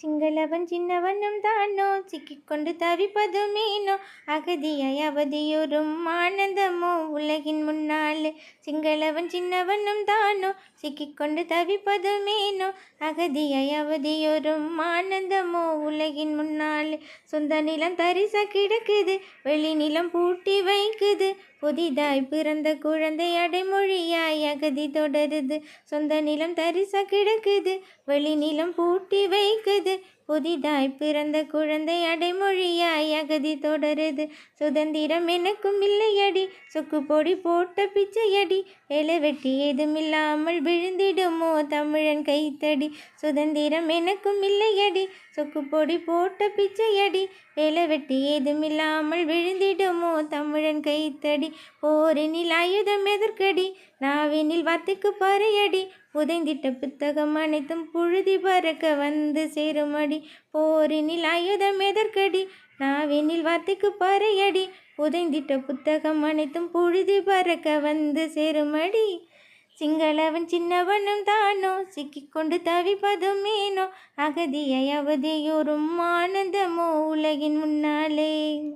சிங்களவன் சின்னவனும் தானோ சிக்கிக்கொண்டு தவிப்பதுமேனோ அகதியாய் அவதியுறும் ஆனந்தமோ உலகின் முன்னாலே. சிங்களவன் சின்னவனும் தானோ சிக்கிக்கொண்டு தவிப்பதுமேனோ அகதியாய் அவதியுறும் ஆனந்தமோ உலகின் முன்னாலே. சொந்த நிலம் தரிசா கிடக்குது, வெளி நிலம் பூட்டி வைக்குது, புதிதாய் பிறந்த குழந்தை அடைமொழியாய் அகதி தொடருது. சொந்த நிலம் தரிசா கிடக்குது, வெளி நிலம் பூட்டி வைக்குது, புதிதாய் பிறந்த குழந்தை அடைமொழியாய் அகதி தொடருது. சுதந்திரம் எனக்கும் இல்லையடி, சொக்கு பொடி போட்ட பிச்சையடி, வேலை வெட்டி ஏதுமில்லாமல் விழுந்திடுமோ தமிழன் கைத்தடி. சுதந்திரம் எனக்கும் இல்லையடி, சொக்கு பொடி போட்ட பிச்சையடி, வேலை வெட்டி ஏதுமில்லாமல் விழுந்திடுமோ தமிழன் கைத்தடி. போரினில் ஆயுதம் எதற்கடி, நாவினில் வார்த்தைக்கு பறையடி, புதைந்திட்ட புத்தகம் அனைத்தும் புழுதி பறக்க வந்து சேருமடி. போரினில் ஆயுதம் எதற்கடி, நாவினில் வார்த்தைக்கு பறையடி, புதைந்திட்ட புத்தகம் அனைத்தும் புழுதி பறக்க வந்து சேருமடி. சிங்களவன் சின்னவனும் தானோ சிக்கிக்கொண்டு தவிப்பதுமேனோ அகதியாய் அவதியுறும் ஆனந்தமோ உலகின் முன்னாலே.